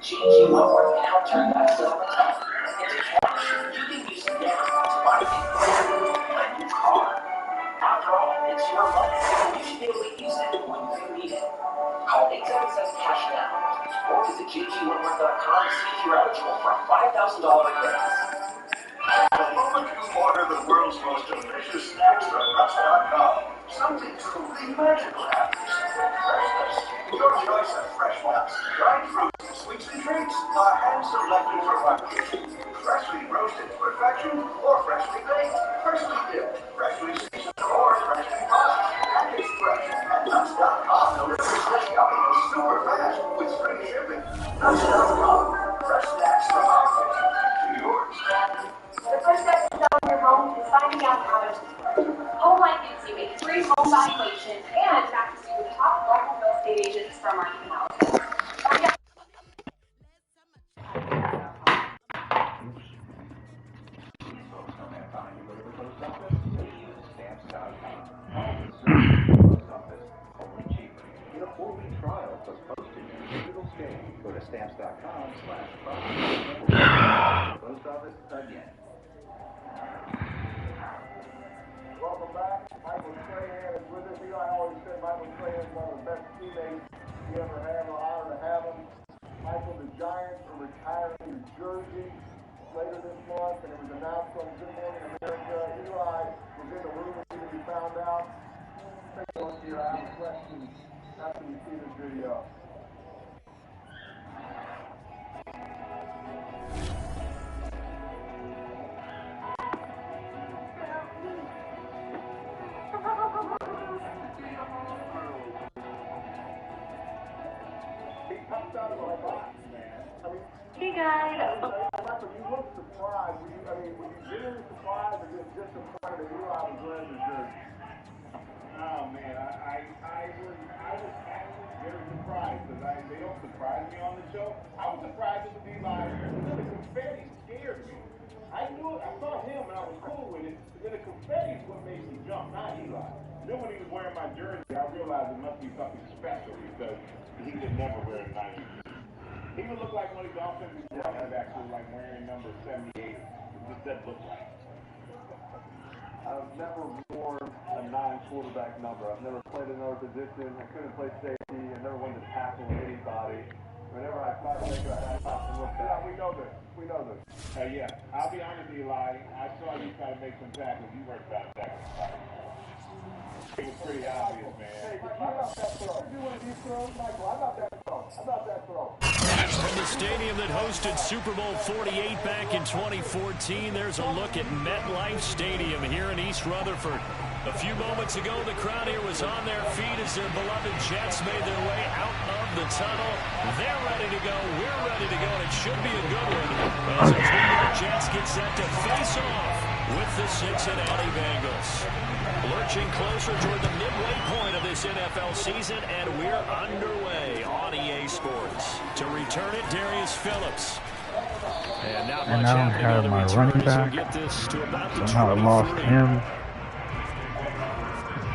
Changing Wentworth can help turn that silver tough into cash. You can use it now to buy things like a new car. After all, it's your money. You should be able to use it when you need it. Call 877-CASH now or visit jgwentworth.com to see if you're eligible for a $5,000 advance. The moment you order the world's most delicious snacks from nuts.com, something truly magical happens. Freshness. Your choice of fresh nuts, dried fruits, sweets and treats are hand-selected for function. Freshly roasted to perfection or freshly baked, freshly dipped, freshly seasoned, or freshly polished. And it's fresh. And nuts.com delivers fresh yumminess super fast with free shipping. Nuts.com. Fresh snacks from our kitchen to yours. The first step to selling your home is finding out how much it's worth. HomeLight gives you a free home valuation and matches you with top local real estate agents from our analysis. Get a 4-week trial plus postage and digital scan. Go to stamps.com/post office again. Welcome back. Michael Strahan is with us. You know, I always said Michael Strahan is one of the best teammates you ever had. We're honored to have him. Michael, the Giants are retiring in Jersey later this month, and it was announced on Good Morning America. Eli was in the room when we found out. Take a look here. I have questions after you see this video. Hey guys. Michael, you look surprised. Were you genuinely surprised or just disappointed that Eli was wearing the jersey? Oh man, I was actually very surprised because they don't surprise me on the show. I was surprised it was Eli. The confetti scared me. I knew it. I saw him and I was cool with it. But then the confetti is what made me jump, not Eli. Then when he was wearing my jersey, I realized it must be something special because he could never wear a 90. He would look like one of these offensive players actually like wearing number 78. It just doesn't look like. I've never worn a 9 quarterback number. I've never played another position. I couldn't play safety. I never wanted to tackle anybody. Whenever I tried to make a pass and look back, we know this. We know this. Yeah, I'll be honest, Eli. I saw you try to make some tackles. You weren't trying to tackle. It was pretty obvious, man. Hey, how about that throw? You want these throws, Michael? How about that throw? How about that throw? From the stadium that hosted Super Bowl 48 back in 2014, there's a look at MetLife Stadium here in East Rutherford. A few moments ago, the crowd here was on their feet as their beloved Jets made their way out of the tunnel. They're ready to go. We're ready to go, and it should be a good one as the New York Jets get set to face off with the Cincinnati Bengals. Lurching closer toward the midway point of this NFL season, and we're underway on EA Sports. To return it, Darius Phillips. And not much I don't have my running back. Somehow I lost him.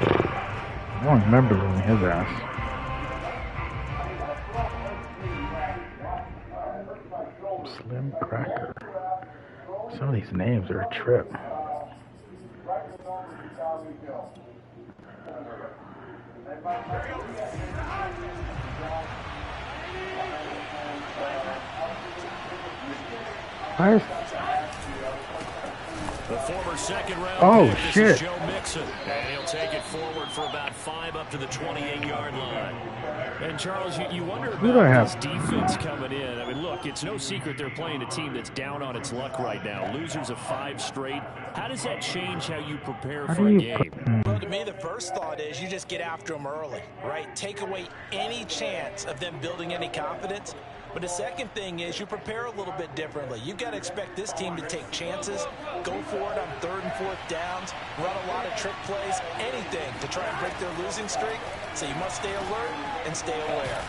I don't remember losing his ass. Slim Cracker. Some of these names are a trip. The former second-round pick, shit. This is Joe Mixon, and he'll take it forward for about 5 up to the 28-yard line. And, Charles, you wonder about this defense coming in. I mean, look, it's no secret they're playing a team that's down on its luck right now. Losers of 5 straight. How does that change how you prepare for a game? Well, to me, the first thought is you just get after them early, right? Take away any chance of them building any confidence. But the second thing is you prepare a little bit differently. You've got to expect this team to take chances, go for it on 3rd and 4th downs, run a lot of trick plays, anything to try and break their losing streak. So you must stay alert and stay aware.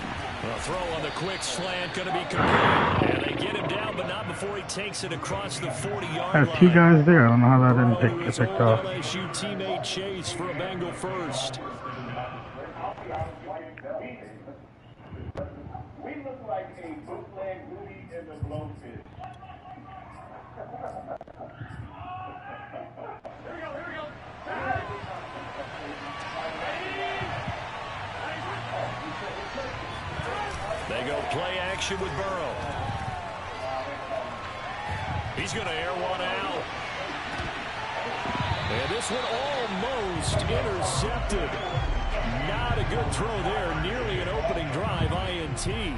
A throw on the quick slant going to be complete. And they get him down, but not before he takes it across the 40-yard line. I have 2 guys there. I don't know how that didn't get picked off. LSU teammate Chase for a Bengal first. We look like a bootleg playing Booty in the Blowfish. They go play action with Burrow. He's going to air one out. And this one almost intercepted. Not a good throw there. Nearly an opening drive, INT.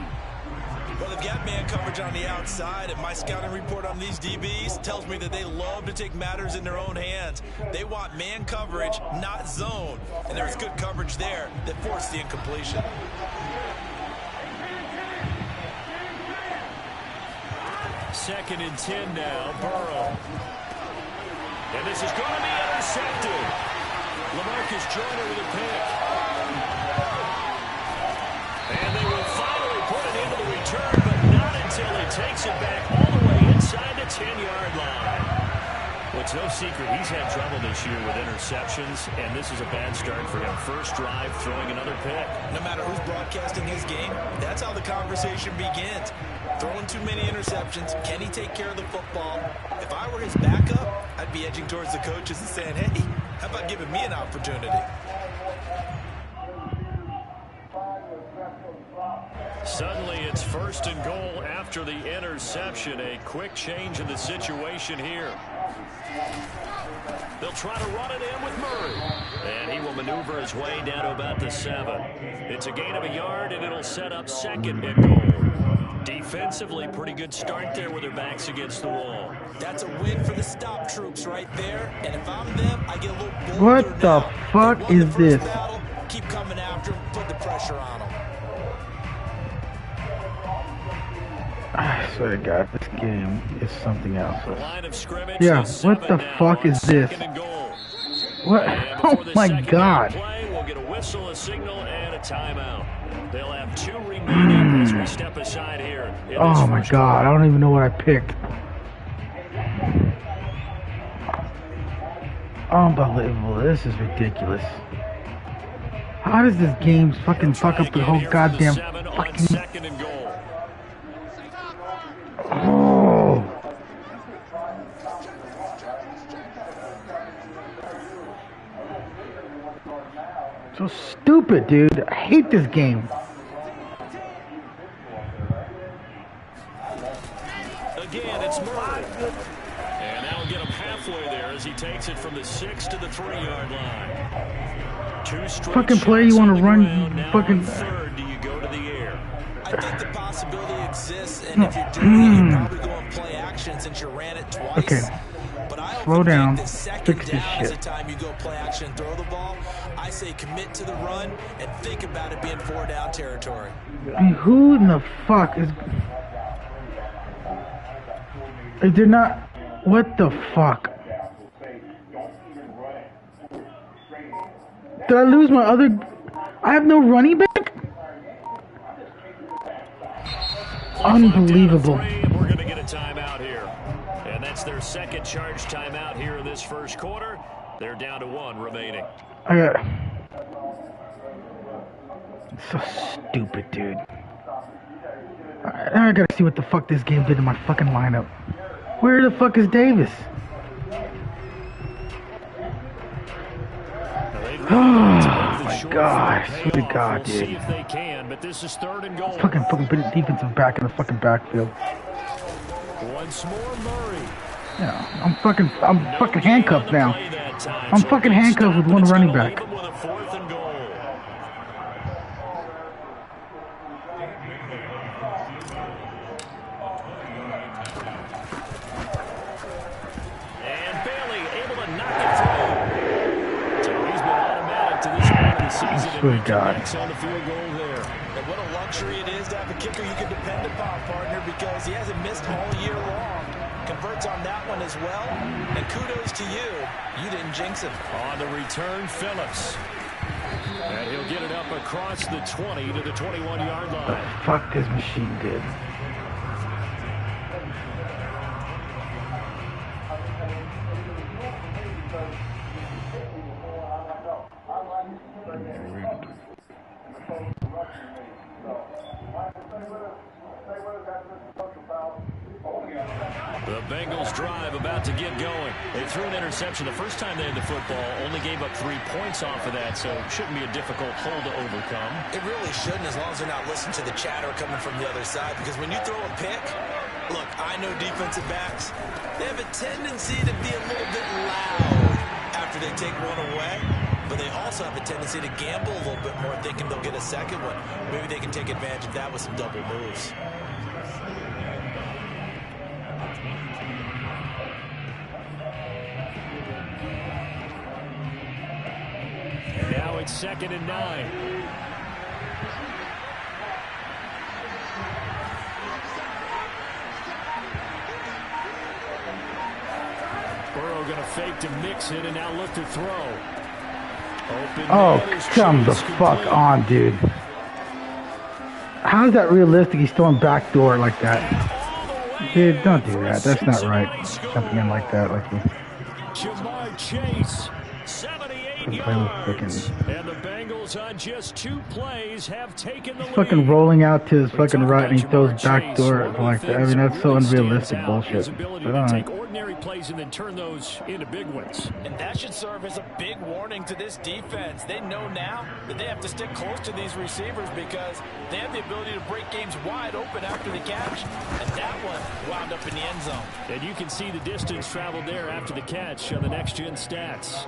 Well, they've got man coverage on the outside, and my scouting report on these DBs tells me that they love to take matters in their own hands. They want man coverage, not zone. And there was good coverage there that forced the incompletion. Second and 10 now, Burrow. And this is going to be intercepted. LaMarcus Joyner with a pick. And they will finally put it into the return, but not until he takes it back all the way inside the 10-yard line. Well, it's no secret he's had trouble this year with interceptions, and this is a bad start for him. First drive, throwing another pick. No matter who's broadcasting his game, that's how the conversation begins. Throwing too many interceptions. Can he take care of the football? If I were his backup, I'd be edging towards the coaches and saying, hey, how about giving me an opportunity? Suddenly it's first and goal after the interception. A quick change in the situation here. They'll try to run it in with Murray. And he will maneuver his way down to about the 7. It's a gain of a yard, and it'll set up second and goal. Defensively, pretty good start there with their backs against the wall. That's a win for the stop troops right there. And if I'm them, I get a little bolder. What the fuck is this? Battle, keep coming after them, put the pressure on them. I swear to God, this game is something else. Line of scrimmage, Yeah, what the fuck is this? What? Oh my God. Play, we'll get a whistle, a signal, and a timeout. They'll have 2 remaining as we step aside here. Oh my God, I don't even know what I picked. Unbelievable, this is ridiculous. How does this game fucking fuck up the whole goddamn fucking... Second and goal. Oh. So stupid, dude. I hate this game. Again, it's Murray. And that'll get him halfway there as he takes it from the 6 to the 3-yard line. 2 straight Fucking play you want to run, now fucking... third, do you go to the air? I think the possibility exists, and if you're doing it, you're probably going to play action since you ran it twice. Okay. But I Slow down. Think that second Fix this down is the shit. time you go play action and throw the ball. I say commit to the run and think about it being 4-down territory. I mean, who in the fuck is... Is there not... What the fuck? Did I lose my other... I have no running back? Unbelievable. We're going to get a timeout here. And that's their second charge timeout here in this first quarter. They're down to 1 remaining. I got... It's so stupid, dude. Now I gotta see what the fuck this game did to my fucking lineup. Where the fuck is Davis? Oh my God! I swear to God, dude. See if they can, but this is third and goal. Fucking defensive back in the fucking backfield. Once more, Murray. Yeah, I'm fucking handcuffed now. I'm fucking handcuffed with one running back. With a 4th and goal. And Bailey able to knock it through. So he's been automatic to this point of the season. I swear to God. On the field goal there. And what a luxury it is to have a kicker you can depend upon, partner, because he hasn't missed all year long. Converts on that one as well. And kudos to you. You didn't jinx him. On the return, Phillips. And he'll get it up across the 20 to the 21-yard line. Fuck this machine did. Stay with us at this Bengals drive about to get going. They threw an interception the first time they had the football, only gave up 3 points off of that, so it shouldn't be a difficult hole to overcome. It really shouldn't, as long as they're not listening to the chatter coming from the other side, because when you throw a pick, look, I know defensive backs, they have a tendency to be a little bit loud after they take one away, but they also have a tendency to gamble a little bit more, thinking they'll get a second one. Maybe they can take advantage of that with some double moves. Now it's 2nd and 9. Burrow going to fake to mix it and now look to throw. Oh, come the fuck on, dude. How is that realistic? He's throwing backdoor like that. Dude, don't do that. That's not right. Jumping in like that. Like Jamar Chase, 78 yards. And the Bengals on just 2 plays have taken the lead. Fucking rolling out to his fucking right and he throws backdoor like that. I mean, that's so unrealistic bullshit. His ability to take ordinary plays and then turn those into big ones. And that should serve as a big warning to this defense. They know now that they have to stick close to these receivers because they have the ability to break games wide open after the catch. And that one wound up in the end zone. And you can see the distance traveled there after the catch on the next-gen stats.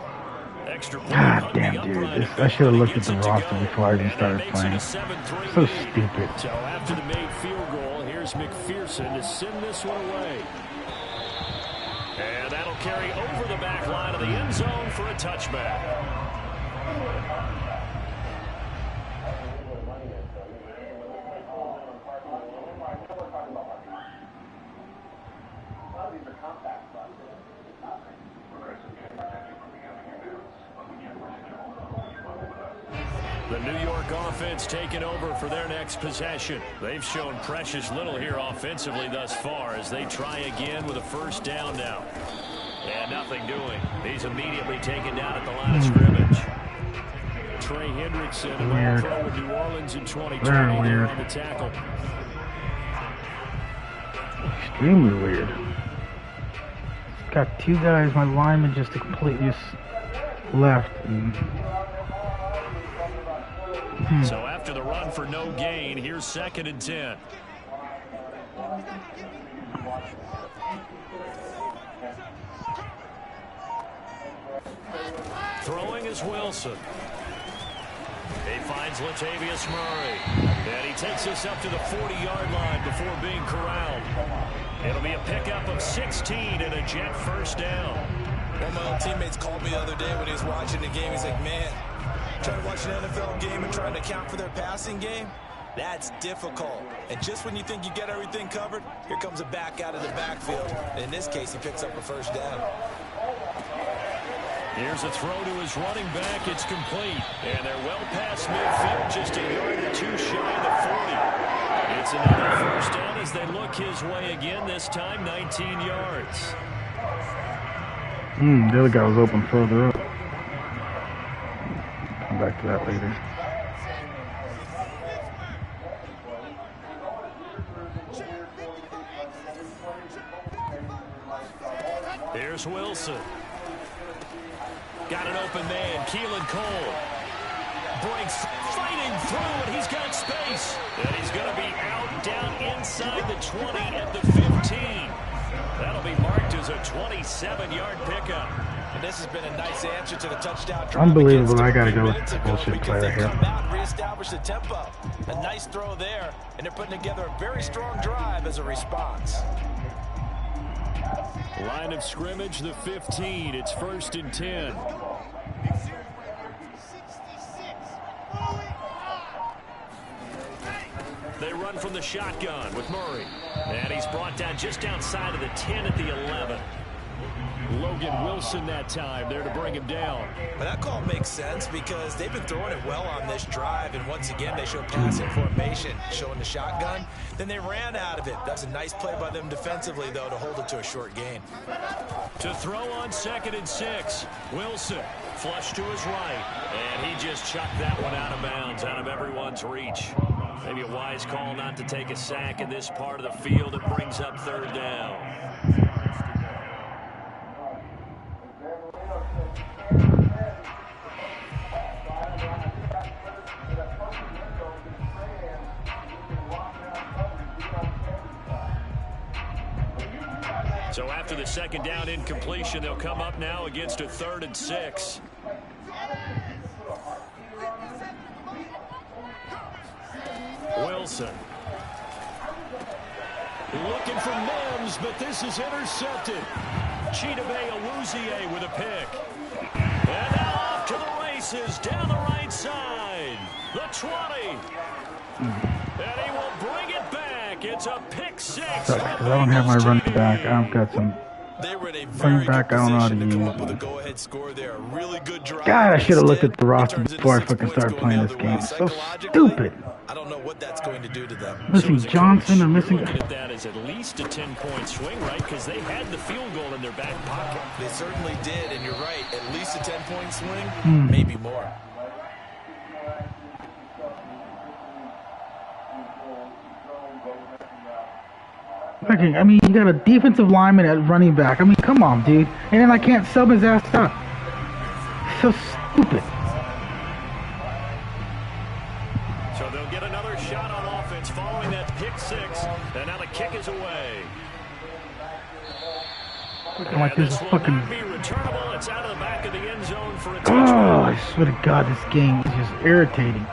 Extra point. God damn, dude. I should have looked at the roster before I even started playing. So stupid. So after the made field goal, here's McPherson to send this one away. And that'll carry over the back line of the end zone for a touchback. The New York offense taking over for their next possession. They've shown precious little here offensively thus far as they try again with a first down now. And nothing doing. He's immediately taken down at the line of scrimmage. Trey Hendrickson, a pro with New Orleans in 2020 there on the tackle. Extremely weird. Got 2 guys, my lineman just completely left. So after the run for no gain, here's 2nd and 10. Throwing is Wilson. He finds Latavius Murray. And he takes us up to the 40-yard line before being corralled. It'll be a pickup of 16 and a Jet first down. One of my old teammates called me the other day when he was watching the game. He's like, man, trying to watch an NFL game and trying to account for their passing game, that's difficult. And just when you think you get everything covered, here comes a back out of the backfield. In this case, he picks up a first down. Here's a throw to his running back. It's complete. And they're well past midfield, just a yard or 2 shy of the 40. It's another first down as they look his way again, this time 19 yards. The other guy was open further up. Come back to that later. Here's Wilson. Got an open man, Keelan Cole. Breaks, fighting through, and he's got space. And he's going to be out down inside the 20 at the 15. That'll be marked as a 27-yard pickup. And this has been a nice answer to the touchdown drive. Unbelievable. I got to go with the bullshit player here. Come out and reestablish the tempo. A nice throw there, and they're putting together a very strong drive as a response. Line of scrimmage, the 15. It's 1st and 10. They run from the shotgun with Murray. And he's brought down just outside of the 10 at the 11. Logan Wilson that time there to bring him down. But that call makes sense because they've been throwing it well on this drive, and once again they show passing formation, showing the shotgun. Then they ran out of it. That's a nice play by them defensively, though, to hold it to a short gain. To throw on 2nd and 6, Wilson flush to his right, and he just chucked that one out of bounds, out of everyone's reach. Maybe a wise call not to take a sack in this part of the field. It brings up 3rd down. So after the second down incompletion, they'll come up now against a 3rd and 6. Wilson. Looking for Mims, but this is intercepted. Chidobe Awuzie with a pick. And now off to the races down the right side. The 20. And he will bring it back. It's a pick 6. I don't have my running back. I've got some running back. I don't know how to use. God, I should have looked at the roster before I fucking started playing this game. So stupid. I don't know what that's going to do to them. Missing Johnson or missing. Looking at that as at least a 10-point swing, right? Because they had the field goal in their back pocket. They certainly did, and you're right. At least a 10-point swing, maybe more. Okay, I mean, you got a defensive lineman at running back. I mean, come on, dude. And then I can't sub his ass up. So stupid. So they'll get another shot on offense following that pick 6. And now the kick is away. Looking like this is fucking. Be returnable. It's out of the back of the end zone for a Oh, touchdown. I swear to God, this game is just irritating.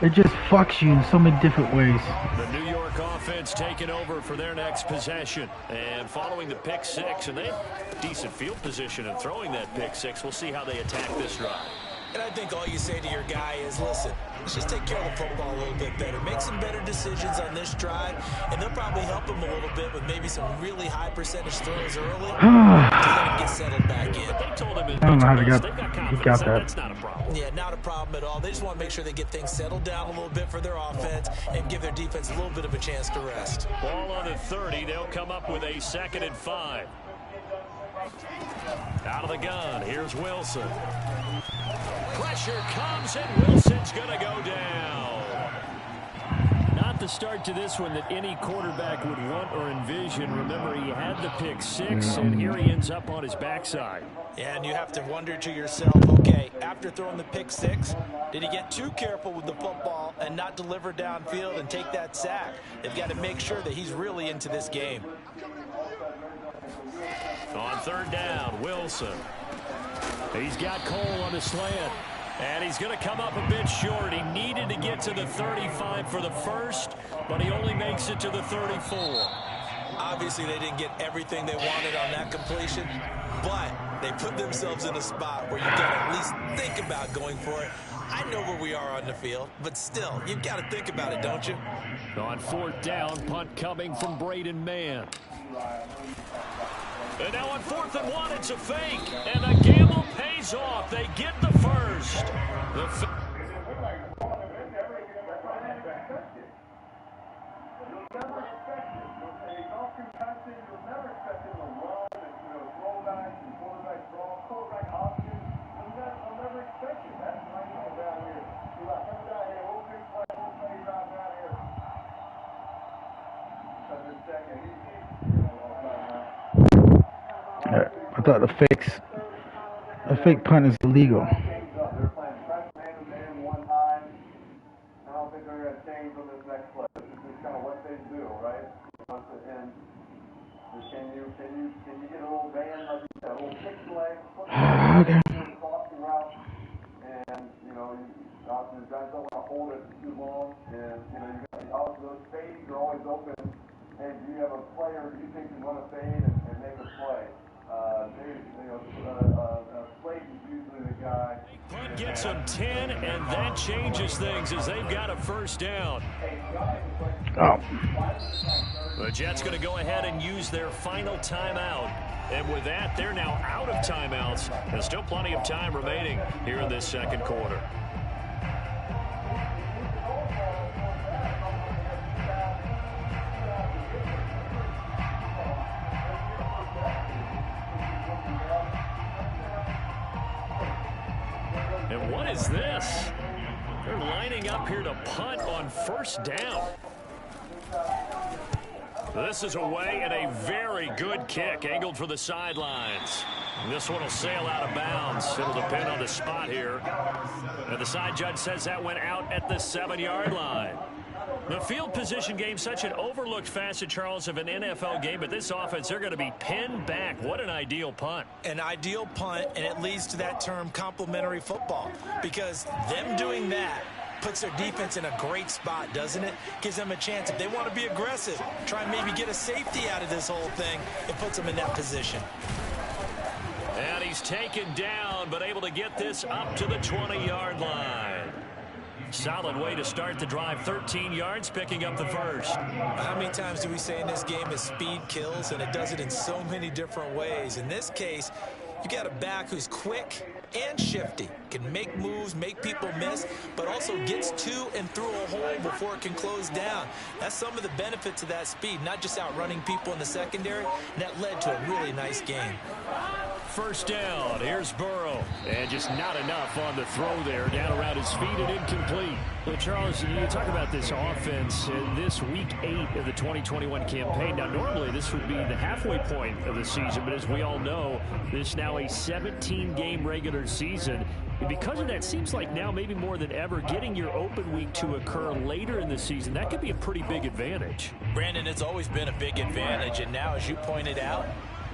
It just fucks you in so many different ways. The New York offense taking over for their next possession. And following the pick 6, and they have decent field position in throwing that pick 6. We'll see how they attack this drive. And I think all you say to your guy is, listen, let's just take care of the football a little bit better. Make some better decisions on this drive, and they'll probably help him a little bit with maybe some really high percentage throws early to let him get settled back in. They told him I don't know how he got that. That's not a problem. Yeah, not a problem at all. They just want to make sure they get things settled down a little bit for their offense and give their defense a little bit of a chance to rest. Ball on the 30. They'll come up with a 2nd and 5. Out of the gun. Here's Wilson. Pressure comes, and Wilson's going to go down. Not the start to this one that any quarterback would want or envision. Remember, he had the pick 6, and here he ends up on his backside. And you have to wonder to yourself, okay, after throwing the pick 6, did he get too careful with the football and not deliver downfield and take that sack? They've got to make sure that he's really into this game. On 3rd down, Wilson. He's got Cole on the slant. And he's going to come up a bit short. He needed to get to the 35 for the first, but he only makes it to the 34. Obviously, they didn't get everything they wanted on that completion, but they put themselves in a spot where you've got to at least think about going for it. I know where we are on the field, but still, you've got to think about it, don't you? On 4th down, punt coming from Braden Mann. And now on 4th and 1, it's a fake. And the gamble pays off. They get the first. I thought a fake punt is illegal. They're playing press man to man one time. I don't think they're going to change on this next play. This is just kind of what they do, right? And can you get a little band, like you said, a little six leg, Okay. crossing route, and the guys don't want to hold it too long, and you got those fades are always open. Hey, do you have a player who you think can run a fade and make a play? Slade is usually the guy. Punt gets them 10, and that changes things as they've got a first down. Oh. The Jets going to go ahead and use their final timeout. And with that, they're now out of timeouts. There's still plenty of time remaining here in this second quarter. And what is this? They're lining up here to punt on 1st down. This is away and a very good kick, angled for the sidelines. This one will sail out of bounds. It'll depend on the spot here. And the side judge says that went out at the 7-yard line. The field position game, such an overlooked facet, Charles, of an NFL game, but this offense, they're going to be pinned back. What an ideal punt. An ideal punt, and it leads to that term complementary football, because them doing that puts their defense in a great spot, doesn't it? Gives them a chance. If they want to be aggressive, try and maybe get a safety out of this whole thing, it puts them in that position. And he's taken down, but able to get this up to the 20-yard line. Solid way to start the drive. 13 yards, picking up the first. How many times do we say in this game is speed kills, and it does it in so many different ways. In this case, you got a back who's quick and shifty, can make moves, make people miss, but also gets to and through a hole before it can close down. That's some of the benefits of that speed, not just outrunning people in the secondary, and that led to a really nice game. First down, here's Burrow. And just not enough on the throw there, down around his feet and incomplete. Well, Charles, you talk about this offense in this week 8 of the 2021 campaign. Now, normally this would be the halfway point of the season, but as we all know, this is now a 17-game regular season. And because of that, seems like now maybe more than ever, getting your open week to occur later in the season, that could be a pretty big advantage. Brandon, it's always been a big advantage, and now, as you pointed out,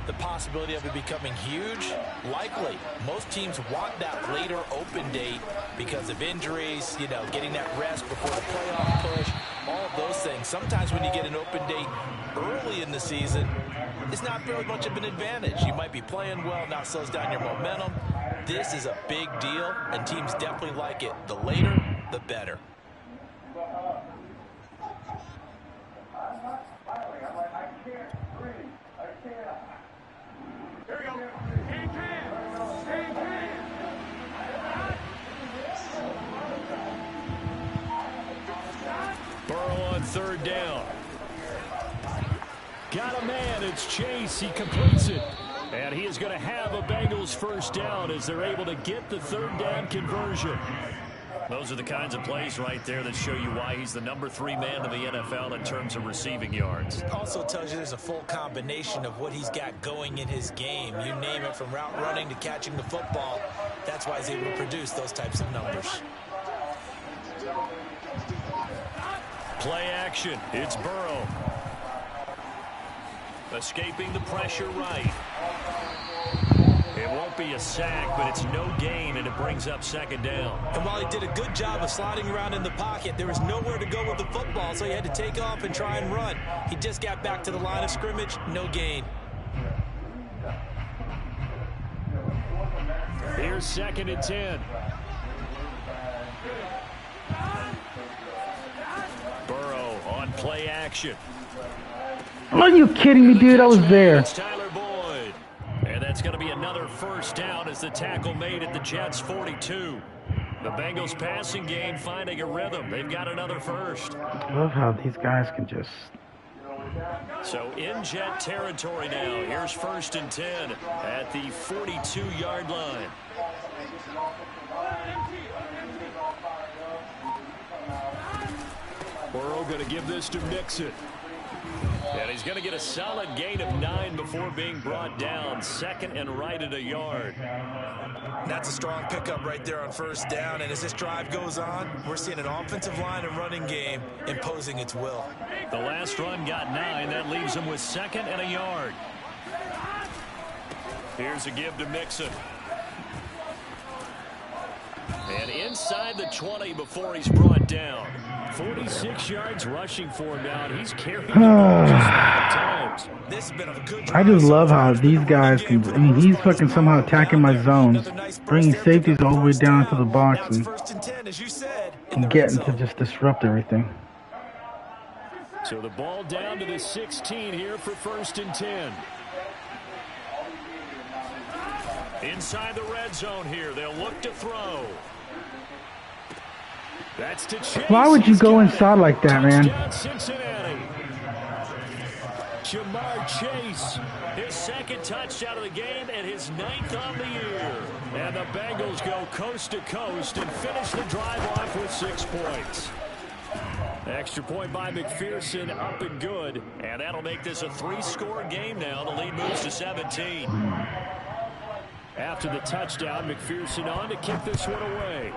the possibility of it becoming huge, likely. Most teams want that later open date because of injuries, you know, getting that rest before the playoff push, all of those things. Sometimes when you get an open date early in the season, it's not very much of an advantage. You might be playing well, now slows down your momentum. This is a big deal, and teams definitely like it. The later, the better. Burrow on third down. Got a man. It's Chase. He completes it. And he is going to have a Bengals first down as they're able to get the third down conversion. Those are the kinds of plays right there that show you why he's the number 3 man in the NFL in terms of receiving yards. Also tells you there's a full combination of what he's got going in his game. You name it, from route running to catching the football. That's why he's able to produce those types of numbers. Play action. It's Burrow. Escaping the pressure right. It won't be a sack, but it's no gain, and it brings up second down. And while he did a good job of sliding around in the pocket, there was nowhere to go with the football, so he had to take off and try and run. He just got back to the line of scrimmage, no gain. Here's 2nd and 10. Burrow on play action. Are you kidding me, dude? I was there. It's Tyler Boyd. And that's going to be another first down as the tackle made at the Jets' 42. The Bengals passing game finding a rhythm. They've got another first. I love how these guys can just... So in Jet territory now. Here's 1st and 10 at the 42-yard line. Burrow going to give this to Mixon. And he's going to get a solid gain of 9 before being brought down. 2nd and right at a yard. That's a strong pickup right there on first down. And as this drive goes on, we're seeing an offensive line and running game imposing its will. The last run got 9. That leaves him with 2nd and a yard. Here's a give to Mixon. And inside the 20 before he's brought down. 46 yards rushing for him now. He's carried the ball just 5 times. This has been a good drive. I just love how these guys can... I mean, he's fucking somehow attacking my zones, bringing safeties all the way down to the box and getting to just disrupt everything. So the ball down to the 16 here for 1st and 10. Inside the red zone here. They'll look to throw. That's to Chase. Why would you go inside like that, man? Touchdown, Cincinnati. Jamar Chase, his 2nd touchdown of the game and his 9th on the year. And the Bengals go coast to coast and finish the drive off with 6 points. Extra point by McPherson, up and good. And that'll make this a 3-score game now. The lead moves to 17. After the touchdown, McPherson on to kick this one away.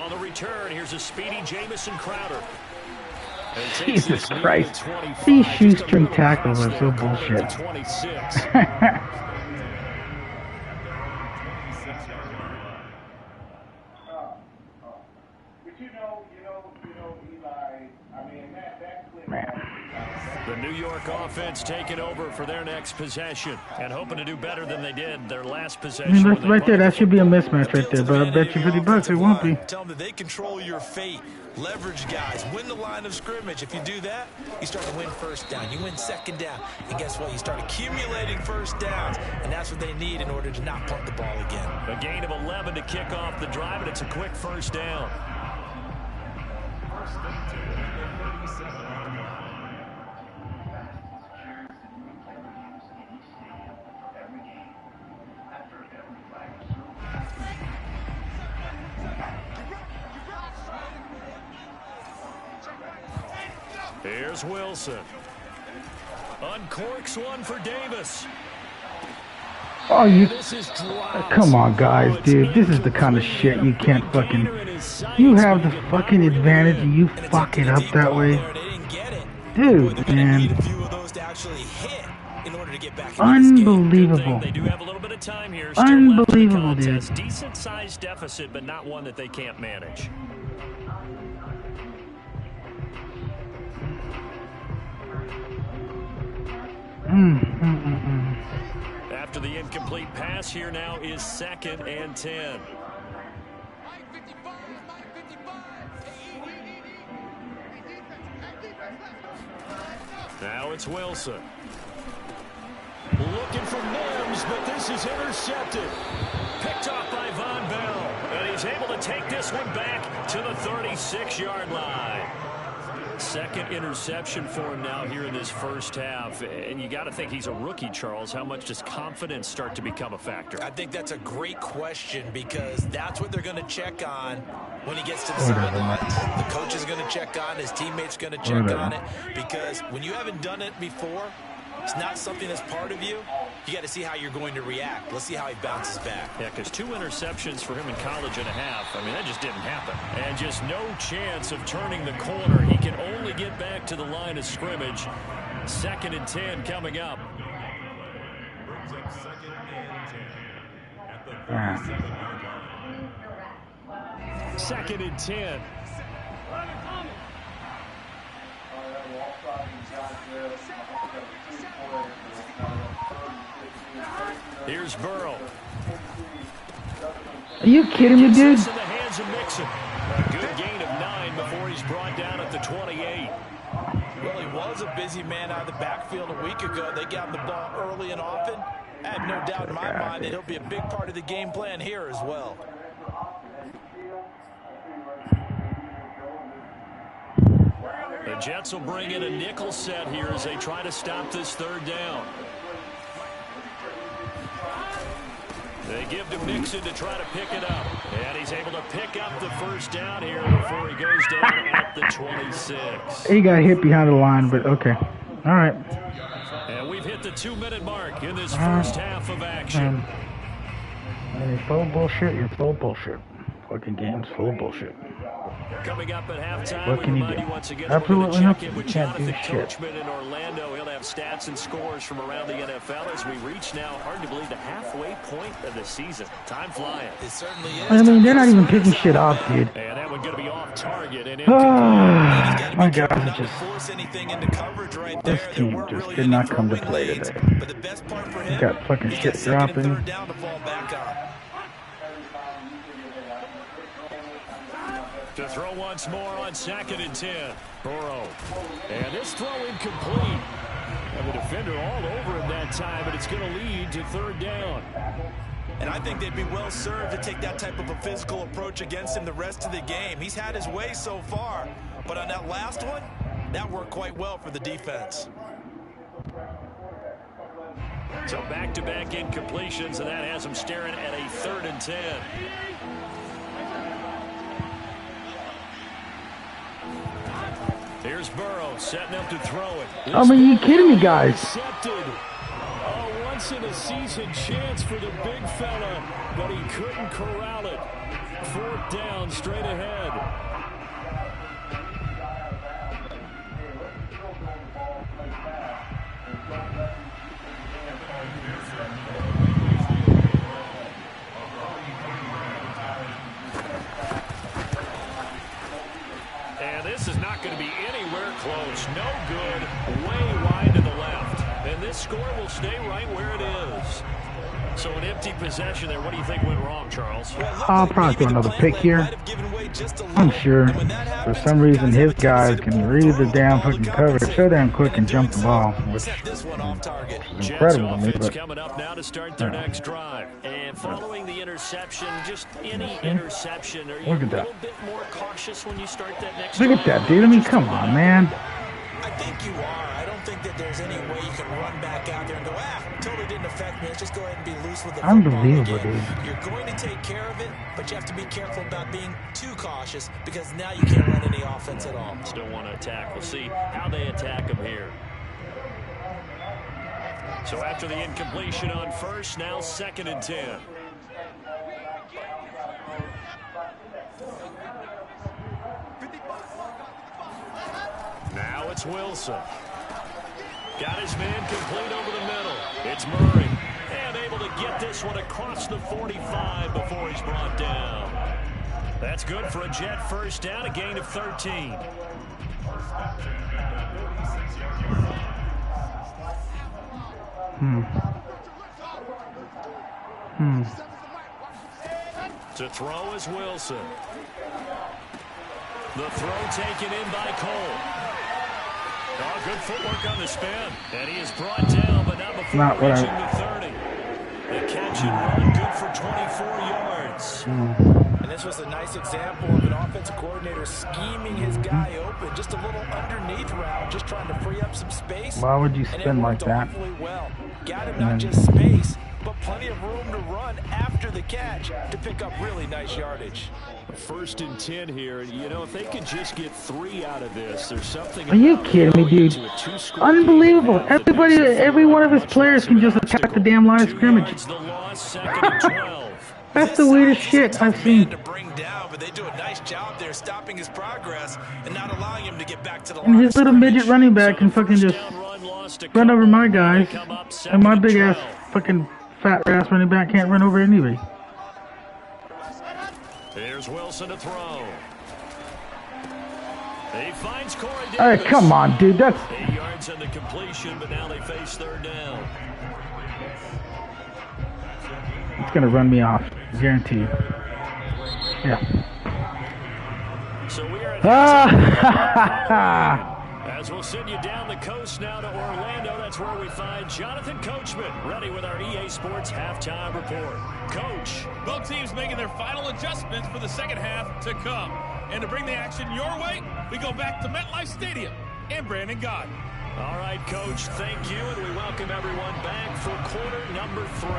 On the return, here's a speedy Jamison Crowder. Jesus Christ. These shoestring tackles are so bullshit. 26. Eli, I mean, that the New York offense taking over for their next possession and hoping to do better than they did their last possession. I mean, right there, that should be a mismatch right there, but I bet you $50 it won't be. Tell them that they control your fate. Leverage guys, win the line of scrimmage. If you do that, you start to win first down. You win second down. And guess what? You start accumulating first downs. And that's what they need in order to not punt the ball again. A gain of 11 to kick off the drive, and it's a quick first down. Here's Wilson. Uncorks one for Davis. Oh, you... Come on, guys, dude. This is the kind of shit you can't fucking... You have the fucking advantage and you fuck it up that way. Dude, man. Unbelievable. They do have a little bit of time here. Unbelievable, dude. Decent sized deficit, but not one that they can't manage. After the incomplete pass, here now is 2nd and 10. Now it's Wilson. Looking for Mims, but this is intercepted. Picked off by Von Bell. And he's able to take this one back to the 36-yard line. Second interception for him now here in this first half. And you got to think he's a rookie, Charles. How much does confidence start to become a factor? I think that's a great question because that's what they're going to check on when he gets to the sidelines. The coach is going to check on it. His teammate's going to check on it. Because when you haven't done it before, it's not something that's part of you. You got to see how you're going to react. Let's see how he bounces back. Yeah, because 2 interceptions for him in college and a half. I mean, that just didn't happen. And just no chance of turning the corner. He can only get back to the line of scrimmage. 2nd and 10 coming up. Second and 10. Here's Burrow. Are you kidding me, dude? In the hands of Mixon. A good gain of 9 before he's brought down at the 28. Well, he was a busy man out of the backfield a week ago. They got him the ball early and often. I have no doubt in my mind that he'll be a big part of the game plan here as well. The Jets will bring in a nickel set here as they try to stop this 3rd down. They give to Mixon to try to pick it up. And he's able to pick up the first down here before he goes down at the 26. He got hit behind the line, but okay. All right. And we've hit the 2-minute mark in this first half of action. You're full of bullshit. You're full of bullshit. Fucking game's full of bullshit. Coming up at halftime, What can you do? once again, Absolutely nothing. You with can't do Jonathan shit. Coachman in Orlando. He'll have stats and scores from around the NFL as we reach now, hard to believe, the halfway point of the season. Time flying. It certainly is. I mean, they're not even picking shit off, dude. And that one going to be off target. And My God, this team just did not come to play today. They got fucking shit dropping. To throw once more on 2nd and 10. Burrow. And this throw incomplete. And the defender all over him that time, but it's going to lead to 3rd down. And I think they'd be well served to take that type of a physical approach against him the rest of the game. He's had his way so far, but on that last one, that worked quite well for the defense. So back-to-back incompletions, and that has him staring at a 3rd and 10. Here's Burrow setting up to throw it. I mean, you kidding me, guys? Accepted. A once-in-a-season chance for the big fella, but he couldn't corral it. 4th down straight ahead. And this is not going to be anywhere close. No good. Way wide to the left. And this score will stay right where it is. So an empty possession there. What do you think went wrong, Charles? I'll probably throw another pick here. I'm sure. For some reason, his guys can read the damn fucking coverage so damn quick and jump the ball, which is incredible to me. But coming up now to start their next drive. And following the interception, just any interception, are you a little bit more cautious when you start that next drive? Look at that, dude. I mean, come on, man. I think you are. I don't think that there's any way you can run back out there and go, totally didn't affect me. Let's just go ahead and be loose with the football. Unbelievable, dude. You're going to take care of it, but you have to be careful about being too cautious because now you can't run any offense at all. Still want to attack. We'll see how they attack him here. So after the incompletion on first, now 2nd and 10. Now it's Wilson. Got his man complete over the middle. It's Murray. And able to get this one across the 45 before he's brought down. That's good for a Jet first down, a gain of 13. To throw is Wilson. The throw taken in by Cole. Oh, good footwork on the spin. And he is brought down, but not before reaching the 30. The catch and run, good for 24 yards. And this was a nice example of an offensive coordinator scheming his guy open. Just a little underneath route, just trying to free up some space. Why would you spin like that? Well. Got him not just space, but plenty of room to run after the catch to pick up really nice yardage. 1st and 10 here. You know, if they could just get 3 out of this, there's something. Are you kidding me, dude? Unbelievable. Everybody, every one of his players can just attack the damn line of scrimmage. That's the weirdest shit I've seen. To bring down, but they do a nice job there stopping his progress and not allowing him to get back to the line. And his little midget running back can fucking just run over my guys, and my big ass fucking fat ass running back can't run over anybody. Here's Wilson to throw. He finds Corey Davis. All right, come on, dude. That's 8 yards on the completion, but now they face 3rd down. It's gonna run me off, guaranteed. Yeah. So we are as we'll send you down the coast now to Orlando. That's where we find Jonathan Coachman ready with our EA Sports halftime report. Coach. Both teams making their final adjustments for the second half to come. And to bring the action your way, we go back to MetLife Stadium and Brandon Gott. All right, Coach, thank you, and we welcome everyone back for quarter number 3.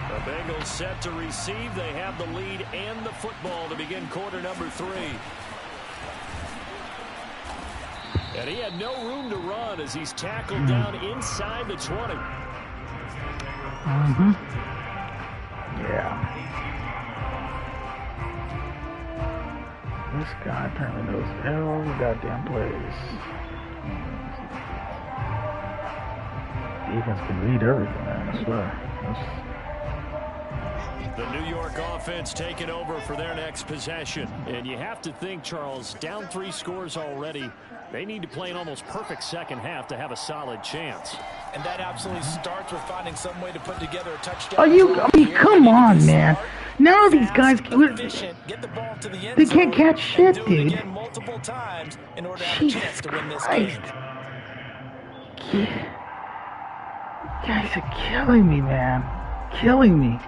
The Bengals set to receive. They have the lead and the football to begin quarter number 3. And he had no room to run as he's tackled down inside the 20. Yeah. This guy apparently knows all the goddamn plays. Defense can read everything, man, I swear. The New York offense taking over for their next possession. And you have to think, Charles, down 3 scores already. They need to play an almost perfect second half to have a solid chance. And that absolutely starts with finding some way to put together a touchdown. I mean, come on, man. Now these guys, they can't catch shit, dude. Multiple times in order to have a chance to win this game. Guys are killing me, man. Killing me.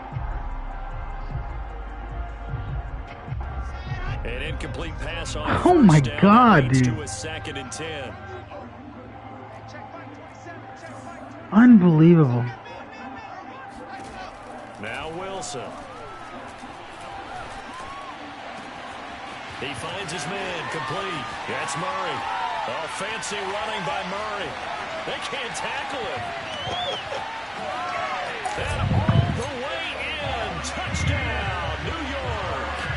An incomplete pass on oh my God, dude. To a 2nd and 10. Unbelievable. Now Wilson. He finds his man complete. That's Murray. Oh, fancy running by Murray. They can't tackle him. And all the way in. Touchdown, New York.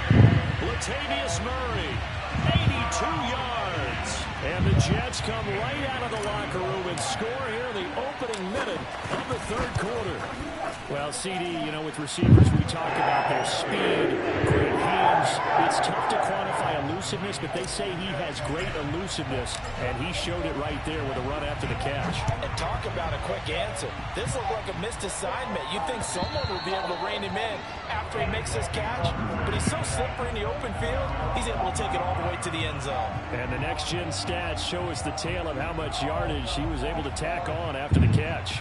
Latavius Murray, 82 yards. And the Jets come right out of the locker room and score here in the opening minute of the third quarter. Well, CD, you know, with receivers, we talk about their speed, great hands. It's tough to quantify elusiveness, but they say he has great elusiveness, and he showed it right there with a run after the catch. And talk about a quick answer. This looked like a missed assignment. You'd think someone would be able to rein him in after he makes this catch, but he's so slippery in the open field, he's able to take it all the way to the end zone. And the next-gen stats show us the tale of how much yardage he was able to tack on after the catch.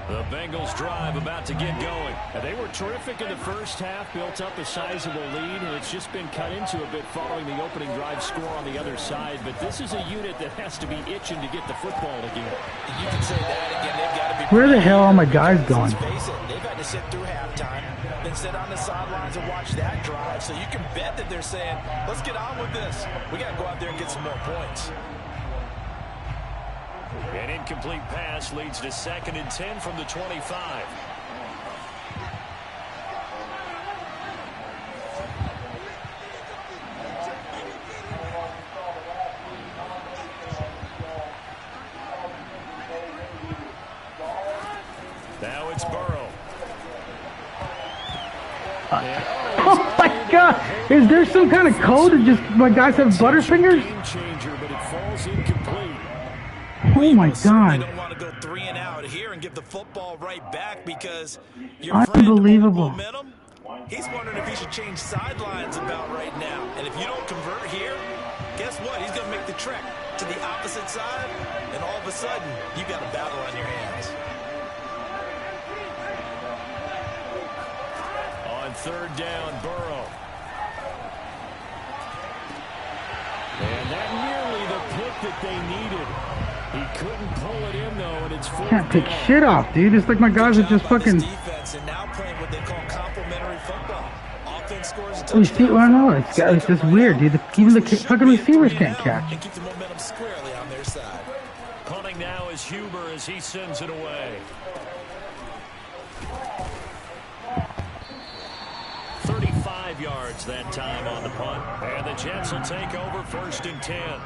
The Bengals drive about to get going. They were terrific in the first half, built up a sizable lead, and it's just been cut into a bit following the opening drive score on the other side. But this is a unit that has to be itching to get the football again. You can say that again. They've got to be. Where the hell are my guys going? Let's face it, they've had to sit through halftime, then sit on the sidelines and watch that drive. So you can bet that they're saying, let's get on with this. We got to go out there and get some more points. An incomplete pass leads to 2nd and 10 from the 25. Now it's Burrow. Oh my God! Is there some kind of code that just my guys have butterfingers? Game changer, but it falls incomplete. Oh my God! They don't want to go 3 and out here and give the football right back because your Unbelievable. momentum. He's wondering if he should change sidelines about right now. And if you don't convert here, guess what? He's going to make the trek to the opposite side, and all of a sudden, you got a battle on your hands. On 3rd down, Burrow. And that nearly the pick that they needed. He couldn't pull it in, though, and it's 4th Can't pick down. shit off, dude. It's like my guys are just fucking. Defense and now playing what they call complementary football. Offense scores a You see, I know it's just weird, dude. Even the fucking receivers can't catch. and keep the momentum squarely on their side. Punting now is Huber as he sends it away. 35 yards that time on the punt. And the Jets will take over 1st and 10.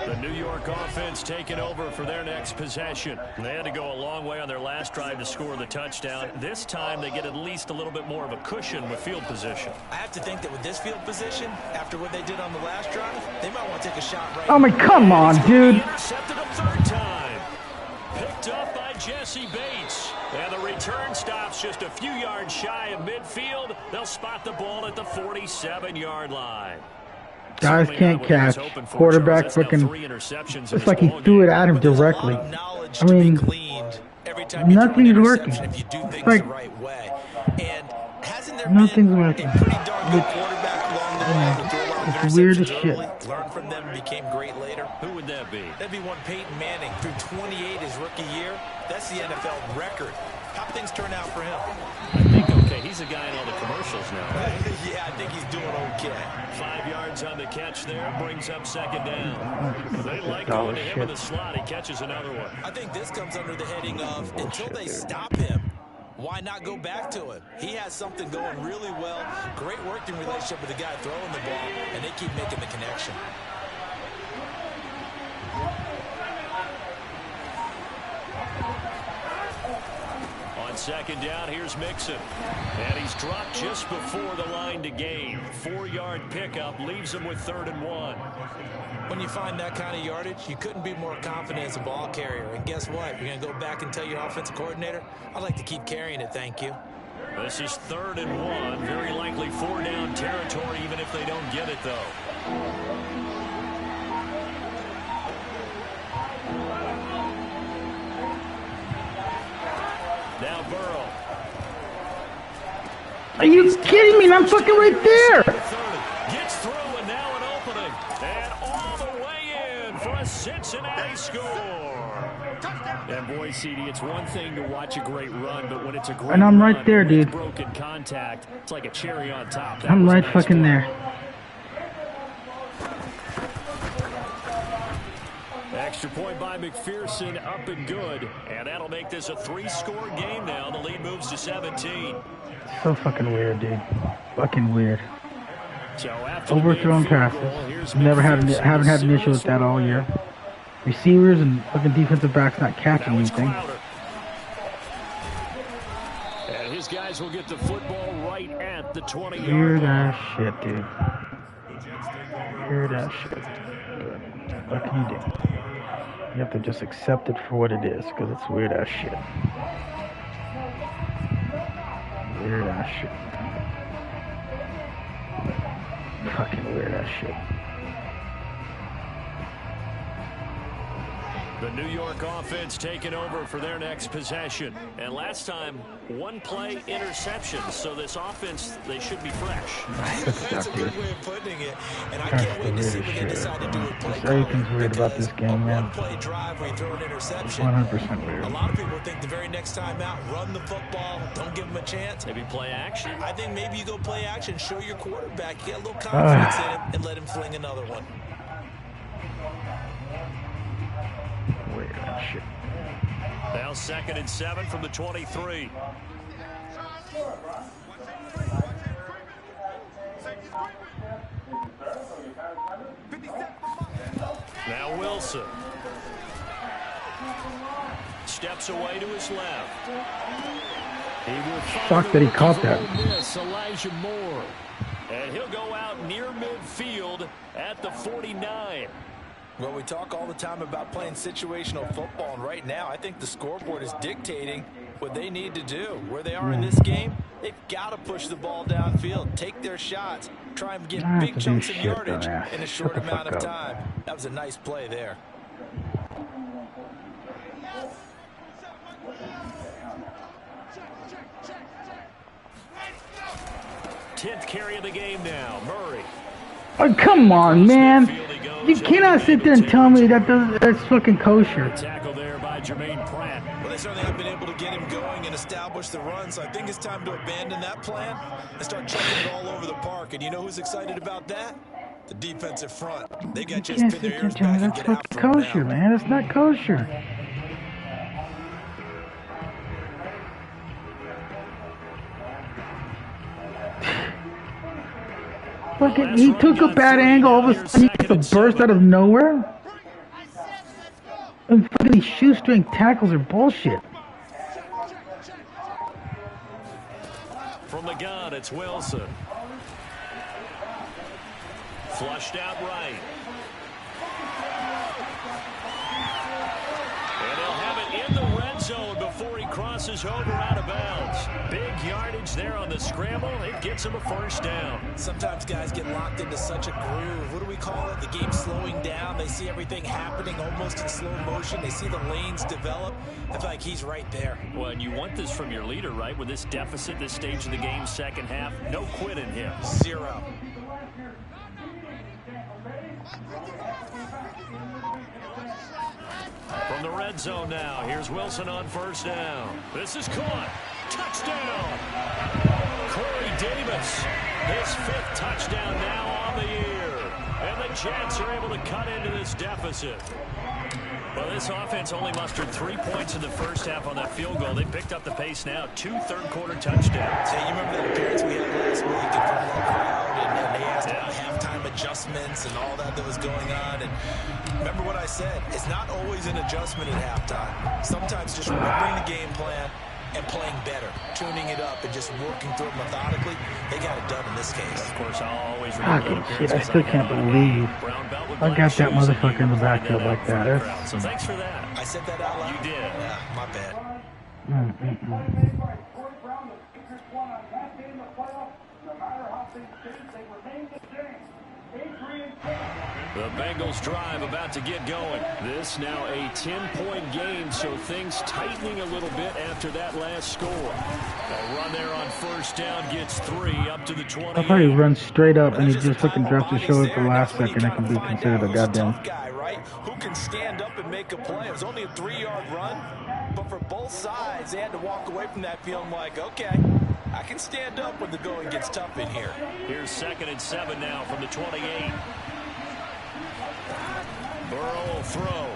The New York offense taking over for their next possession. They had to go a long way on their last drive to score the touchdown. This time they get at least a little bit more of a cushion with field position. I have to think that with this field position, after what they did on the last drive, they might want to take a shot right Oh my, come on, dude. Intercepted a 3rd time. Picked up by Jesse Bates. And the return stops just a few yards shy of midfield. They'll spot the ball at the 47-yard line. Guys can't catch. Quarterback fucking. It's like he threw it at him directly. I mean, nothing's working. It's like nothing's working. It's weird as shit. Learn from them and became great later. Who would that be? That'd be one Peyton Manning through 28 his rookie year. That's the NFL record. How things turn out for him? I think okay. He's a guy in all the commercials now. Yeah, I think he's doing okay. 5 yards on the catch there, brings up 2nd down. They like going to him in the slot. He catches another one. I think this comes under the heading of until they stop him, why not go back to him? He has something going really well. Great working relationship with the guy throwing the ball, and they keep making the connection. On 2nd down, here's Mixon. And he's dropped just before the line to gain. 4-yard pickup leaves him with 3rd and 1. When you find that kind of yardage, you couldn't be more confident as a ball carrier. And guess what? You're going to go back and tell your offensive coordinator, I'd like to keep carrying it, thank you. This is 3rd and 1. Very likely 4-down territory, even if they don't get it, though. Now Burrow. Are you kidding me? I'm fucking right there. Gets through and now an opening. And all the way in for a Cincinnati score. And boy, CD, it's one thing to watch a great run, but when it's a great And I'm right run there, dude. broken contact, it's like a cherry on top. I'm right fucking there. Extra point by McPherson, up and good. And that'll make this a 3-score game now. The lead moves to 17. So fucking weird, dude. Fucking weird. So after overthrown passes. Haven't had an issue with that all year. Receivers and fucking defensive backs not catching anything. And his guys will get the football right at the 20-yard line. Hear that shit, dude. Hear that shit. What can you do? You have to just accept it for what it is, because it's weird ass shit. Weird ass shit. Fucking weird ass shit. The New York offense taking over for their next possession. And last time, one play interception. So this offense, they should be fresh. That's a good way of putting it. And I can't wait to see what they decide to do with play calling. Everything's weird about this game, man. One-play drive where you throw an interception. 100% weird. A lot of people think the very next time out, run the football, don't give them a chance. Maybe play action. I think maybe you go play action, show your quarterback, get a little confidence in him, and let him fling another one. Weird ass shit. Now 2nd and 7 from the 23. Now Wilson. Steps away to his left. He will shocked that he caught that. Miss Elijah Moore. And he'll go out near midfield at the 49. Well, we talk all the time about playing situational football, and right now I think the scoreboard is dictating what they need to do. Where they are in this game, they've got to push the ball downfield, take their shots, try and get big chunks of yardage in a short amount of time. That was a nice play there. Tenth carry of the game now, Murray. Oh, come on, man. You cannot sit there and tell me that that's fucking kosher. Tackle there by Jermaine Pratt. Well, they certainly have been able to get him going and establish the run, so I think it's time to abandon that plan and start chucking it all over the park. And you know who's excited about that? The defensive front. They got just pin their ears back and get after him now. That's kosher, man. It's not kosher. Fucking, he took a bad angle, all of a sudden he gets a burst out of nowhere. And fucking these shoestring tackles are bullshit. From the gun, it's Wilson. Flushed out right. And he'll have it in the red zone before he crosses over out of bounds. Big yardage there on the scramble. It gets him a first down. Sometimes guys get locked into such a groove. What do we call it? The game's slowing down. They see everything happening almost in slow motion. They see the lanes develop. I feel like he's right there. Well, and you want this from your leader, right? With this deficit, this stage of the game, second half, no quit in him. 0. From the red zone now, here's Wilson on first down. This is caught. Touchdown! Corey Davis, his 5th touchdown now on the year. And the Jets are able to cut into this deficit. Well, this offense only mustered 3 points in the first half on that field goal. They picked up the pace now. 2 third-quarter touchdowns. Hey, you remember that appearance we had last week in front of the crowd, and they asked about halftime adjustments and all that was going on. And remember what I said, it's not always an adjustment at halftime. Sometimes just remembering the game plan and playing better, tuning it up, and just working through it methodically. They got it done in this case. Of course, I'll always remember. Shit, I still can't believe I got that motherfucker in the backfield like that. So thanks for that. I said that out loud. You did. Yeah, my bad. The Bengals drive about to get going. This now a 10-point game, so things tightening a little bit after that last score. A run there on first down gets 3 up to the 20. I thought he runs straight up and he just fucking drops his shoulder at the last second. It can be considered a goddamn guy, right? Who can stand up and make a play? It was only a 3-yard run, but for both sides, they had to walk away from that feeling like, okay, I can stand up when the going gets tough in here. Here's 2nd and 7 now from the 28. Burrow will throw.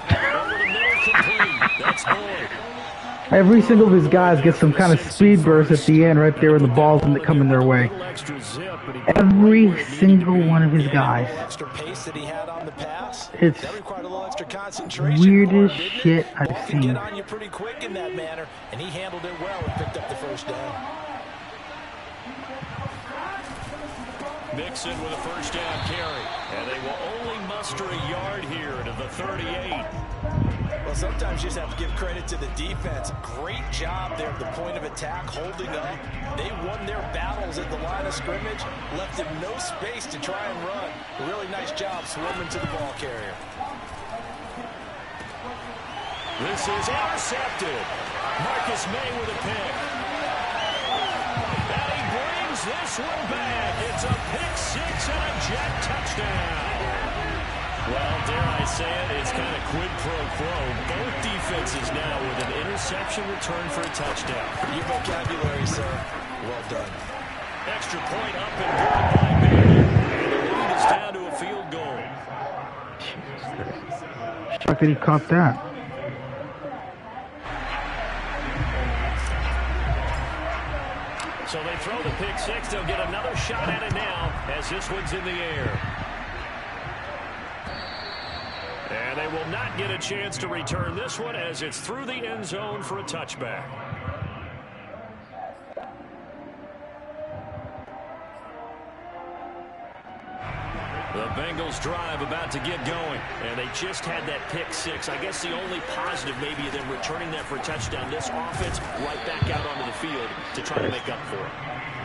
Over the middle, complete. That's Boyd. Every single of his guys gets some kind of speed burst at the end right there when the ball's coming their way. Every single one of his guys. It's weirdest shit I've seen. Get on you pretty quick in that manner, and he handled it well and picked up the first down. Mixon with a first down carry, and they will only muster a yard here to the 38. Well, sometimes you just have to give credit to the defense. Great job there at the point of attack, holding up. They won their battles at the line of scrimmage, left them no space to try and run. A really nice job swarming to the ball carrier. This is intercepted. Marcus May with a pick. And he brings this one back. It's a pick six and a Jet touchdown. Well, dare I say it, it's kind of quid pro quo. Both defenses now with an interception return for a touchdown. Your vocabulary, sir. Well done. Extra point up and good by Bailey. And the lead is down to a field goal. Shocked that he caught that. So they throw the pick six. They'll get another shot at it now as this one's in the air. And they will not get a chance to return this one as it's through the end zone for a touchback. The Bengals drive about to get going, and they just had that pick six. I guess the only positive maybe of them returning that for a touchdown. This offense right back out onto the field to try to make up for it.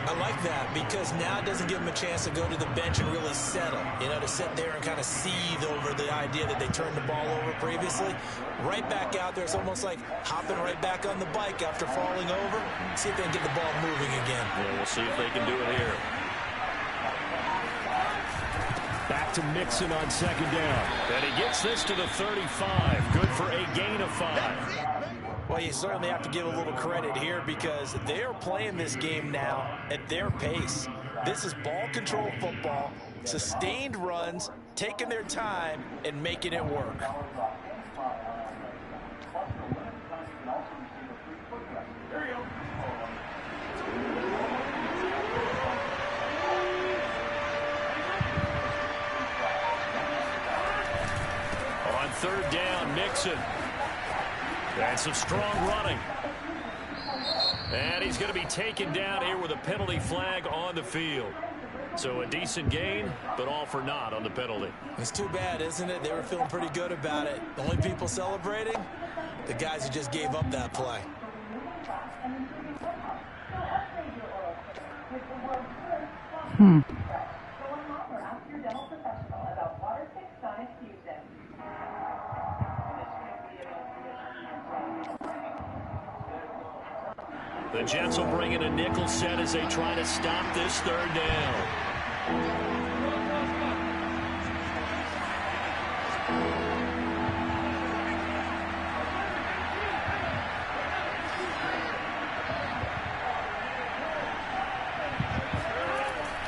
I like that because now it doesn't give them a chance to go to the bench and really settle. You know, to sit there and kind of seethe over the idea that they turned the ball over previously. Right back out there, it's almost like hopping right back on the bike after falling over. See if they can get the ball moving again. Yeah, we'll see if they can do it here. Back to Mixon on second down. And he gets this to the 35. Good for a gain of 5. Well, you certainly have to give a little credit here because they are playing this game now at their pace. This is ball control football, sustained runs, taking their time, and making it work. On third down, Mixon. And some strong running. And he's going to be taken down here with a penalty flag on the field. So a decent gain, but all for naught on the penalty. It's too bad, isn't it? They were feeling pretty good about it. The only people celebrating, the guys who just gave up that play. The Jets will bring in a nickel set as they try to stop this third down.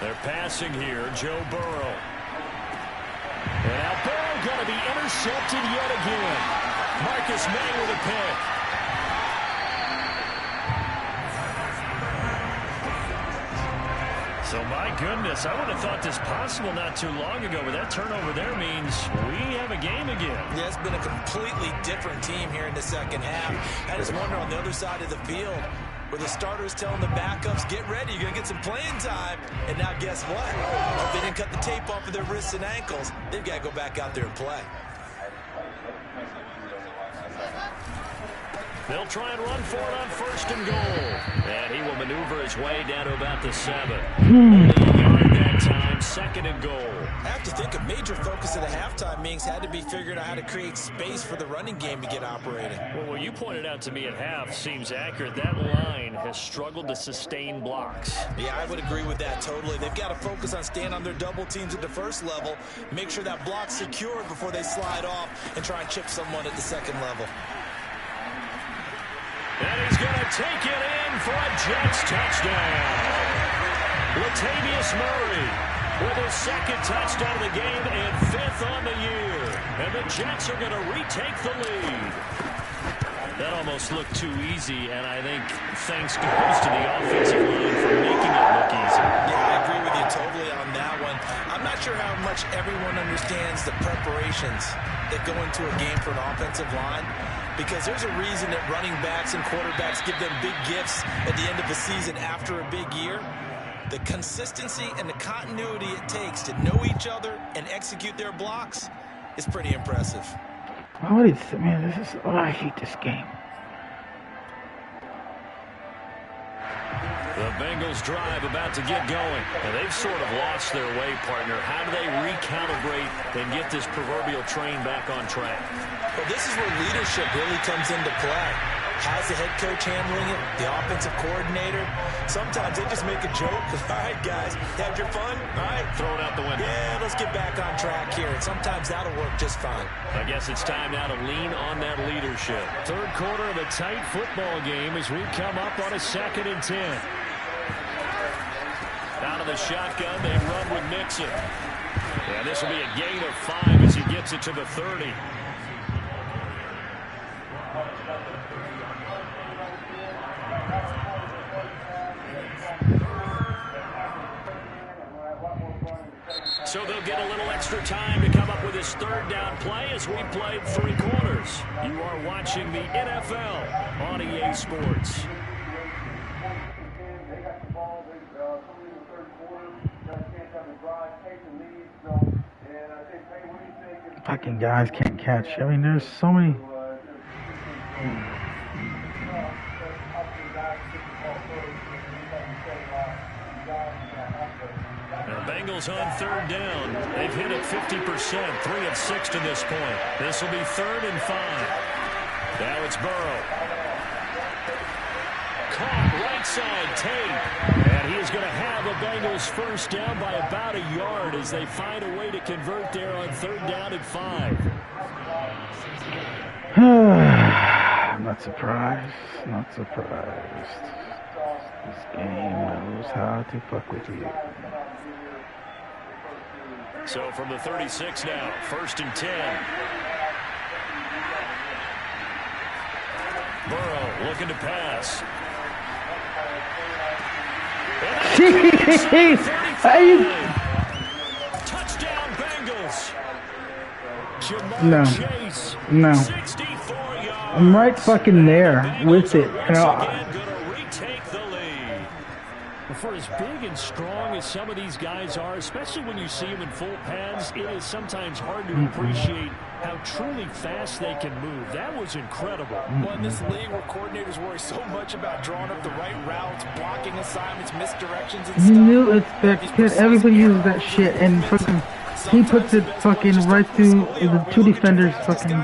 They're passing here, Joe Burrow. And now Burrow going to be intercepted yet again. Marcus May with a pick. So, my goodness, I would have thought this possible not too long ago, but that turnover there means we have a game again. Yeah, it's been a completely different team here in the second half. I just wonder on the other side of the field where the starters telling the backups, get ready, you're going to get some playing time. And now guess what? If they didn't cut the tape off of their wrists and ankles, they've got to go back out there and play. They'll try and run for it on first and goal. And he will maneuver his way down to about the 7. Only a yard that time, second and goal. I have to think a major focus of the halftime meetings had to be figuring out how to create space for the running game to get operating. Well, what you pointed out to me at half seems accurate. That line has struggled to sustain blocks. Yeah, I would agree with that totally. They've got to focus on staying on their double teams at the first level, make sure that block's secured before they slide off and try and chip someone at the second level. And he's going to take it in for a Jets touchdown. Latavius Murray. with his second touchdown of the game and 5th on the year. And the Jets are going to retake the lead. That almost looked too easy, and I think thanks goes to the offensive line for making it look easy. Yeah, I agree with you totally on that one. I'm not sure how much everyone understands the preparations that go into a game for an offensive line, because there's a reason that running backs and quarterbacks give them big gifts at the end of the season after a big year. The consistency and the continuity it takes to know each other and execute their blocks is pretty impressive. Oh, man, this is. Oh, I hate this game. The Bengals drive about to get going, and they've sort of lost their way, partner. How do they recalibrate and get this proverbial train back on track? Well, this is where leadership really comes into play. How's the head coach handling it? The offensive coordinator? Sometimes they just make a joke. All right, guys, had your fun? All right. Throw it out the window. Yeah, let's get back on track here. And sometimes that'll work just fine. I guess it's time now to lean on that leadership. Third quarter of a tight football game as we come up on a 2nd and 10. Out of the shotgun, they run with Mixon. Yeah, this will be a gain of 5 as he gets it to the 30. So they'll get a little extra time to come up with his 3rd down play as we played 3 quarters. You are watching the NFL on EA Sports. Fucking guys can't catch. I mean, there's so many. The Bengals on 3rd down. They've hit it 50%, 3 of 6 to this point. This will be 3rd and 5. Now it's Burrow. Caught right side, Tate. And he is going to have the Bengals 1st down by about a yard as they find a way to convert there on 3rd down and 5. I'm not surprised. Not surprised. This game knows how to fuck with you. So from the 36 now, 1st and 10. Burrow looking to pass. Touchdown Bengals. No. Chase, No. 64 yards. I'm right fucking there with it. You know, for as big and strong as some of these guys are, especially when you see them in full pads, it is sometimes hard to appreciate how truly fast they can move. That was incredible. Well, in this league where coordinators worry so much about drawing up the right routes, blocking assignments, misdirections, and stuff. You knew it's that everybody uses that shit, and fucking he puts it fucking right through the 2 defenders fucking.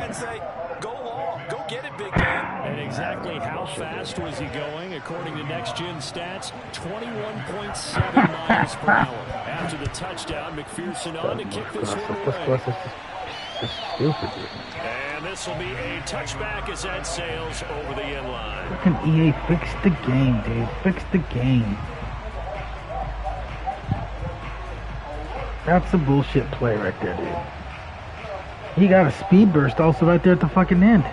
Go long, go get it, big man. And exactly how fast was he going? According to Next Gen Stats, 21.7 miles per hour. After the touchdown, McPherson on to kick this one away. Stupid. And this will be a touchback as that sails over the end line. Fucking EA, fix the game, dude. Fix the game. That's a bullshit play right there, dude. He got a speed burst also right there at the fucking end.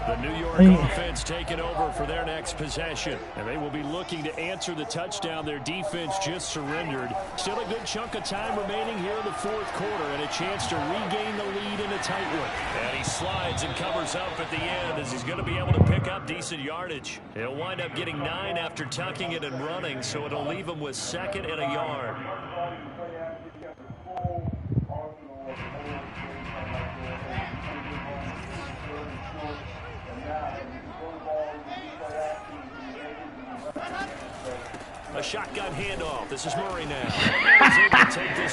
The New York offense taking over for their next possession. And they will be looking to answer the touchdown their defense just surrendered. Still a good chunk of time remaining here in the 4th quarter and a chance to regain the lead in a tight one. And he slides and covers up at the end as he's going to be able to pick up decent yardage. He'll wind up getting 9 after tucking it and running, so it'll leave him with 2nd and a yard. A shotgun handoff. This is Murray now.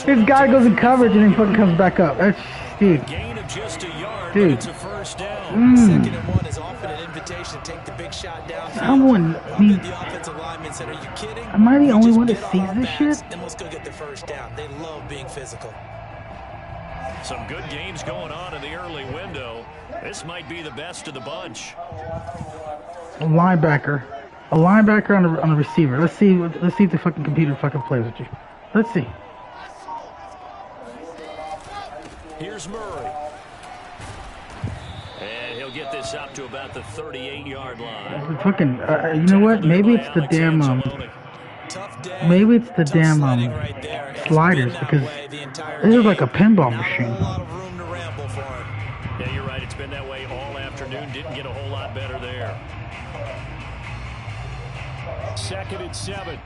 This guy goes in coverage and then fucking comes back up. That's dude. Gain of just a yard, dude. But it's a 1st down. 2nd and 1 is often an invitation to take the big shot down. Someone, I mean, the offensive lineman said, "Are you kidding? Am I the only one that sees this shit?" And let's go get the 1st down. They love being physical. Some good games going on in the early window. This might be the best of the bunch. A linebacker on a receiver. Let's see if the fucking computer fucking plays with you. Let's see. Here's Murray. And he'll get this up to about the 38-yard line. Fucking, you know what? Maybe it's the damn, sliders, because this is like a pinball machine. Yeah, you're right. It's been that way all afternoon. Didn't get a whole lot better there. 2nd and 7.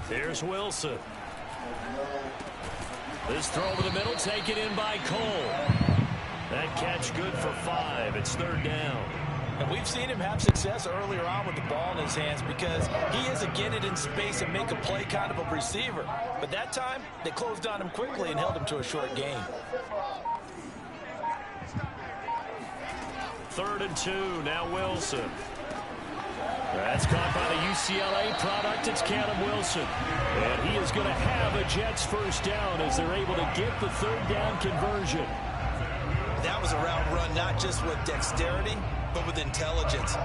Here's Wilson. This throw over the middle, taken in by Cole. That catch good for 5. It's 3rd down. And we've seen him have success earlier on with the ball in his hands because he is a get it in space and make a play kind of a receiver. But that time, they closed on him quickly and held him to a short gain. 3rd and 2. Now Wilson. That's caught by the UCLA product. It's Callum Wilson. And he is going to have a Jets first down as they're able to get the 3rd down conversion. That was a route run not just with dexterity, but with intelligence.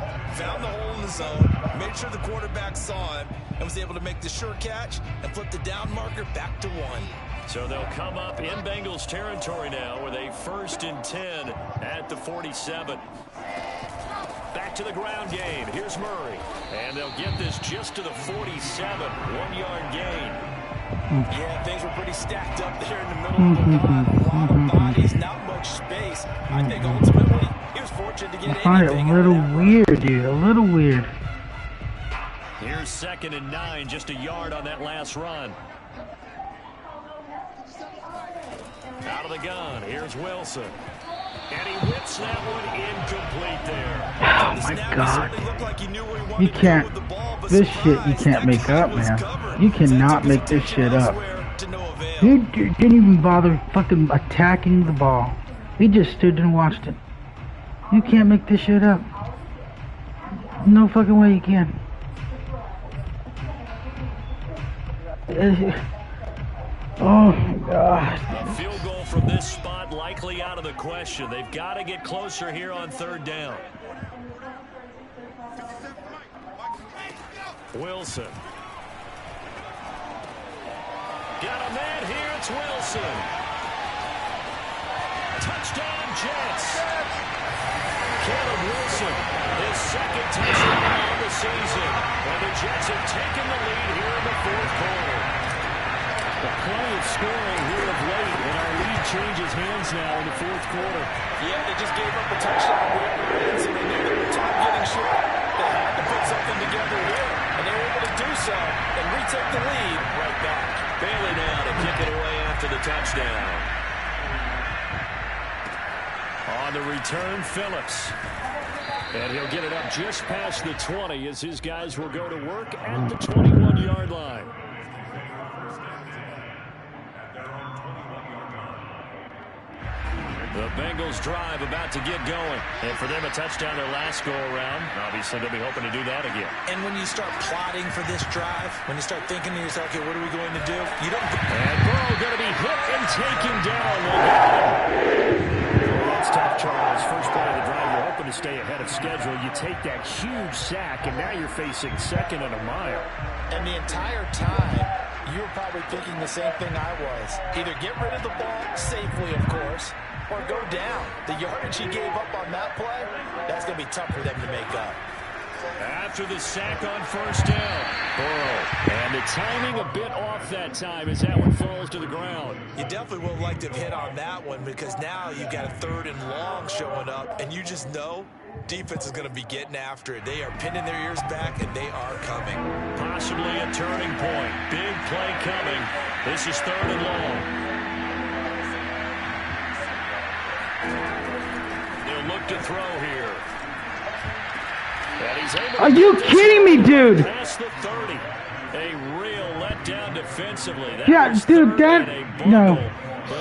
Found the hole in the zone, made sure the quarterback saw him, and was able to make the sure catch and flip the down marker back to 1. So they'll come up in Bengals territory now with a 1st and 10 at the 47. Back to the ground game. Here's Murray. And they'll get this just to the 47. 1-yard gain. Yeah, things were pretty stacked up there in the middle of the line. A lot of bodies, not much space. I think ultimately he was fortunate to get I find it a little weird, dude. A little weird. Here's 2nd and 9. Just a yard on that last run. Out of the gun. Here's Wilson. And he whips that one incomplete there. Oh, my God. You can't. This shit you can't make up, man. You cannot make this shit up. He didn't even bother fucking attacking the ball. He just stood and watched it. You can't make this shit up. No fucking way you can. Oh my God. A field goal from this spot likely out of the question. They've got to get closer here on 3rd down. Wilson. Got a man here. It's Wilson. Touchdown Jets. Caleb Wilson, his 2nd touchdown of the season. And the Jets have taken the lead here in the 4th quarter. Plenty of scoring here of late, and our lead changes hands now in the 4th quarter. Yeah, they just gave up a touchdown wins, and they knew they were time getting short. They had to put something together here, and they were able to do so and retake the lead right back. Bailey now to kick it away after the touchdown. On the return, Phillips. And he'll get it up just past the 20 as his guys will go to work at the 21-yard line. The Bengals drive about to get going. And for them, a touchdown their last go-around. Obviously, they'll be hoping to do that again. And when you start plotting for this drive, when you start thinking to yourself, okay, what are we going to do? You don't. And Burrow going to be hit and taken down. That's tough, Charles. First play of the drive, you're hoping to stay ahead of schedule. You take that huge sack, and now you're facing 2nd and a mile. And the entire time, you were probably thinking the same thing I was. Either get rid of the ball safely, of course, or go down. The yardage he gave up on that play, that's going to be tough for them to make up. After the sack on 1st down, Burrow. And the timing a bit off that time as that one falls to the ground. You definitely would have liked to have hit on that one because now you've got a 3rd and long showing up, and you just know defense is going to be getting after it. They are pinning their ears back, and they are coming. Possibly a turning point. Big play coming. This is 3rd and long. They'll look to throw here. Are you kidding me, dude? Past the 30. A real letdown defensively. Yeah, dude, that... No.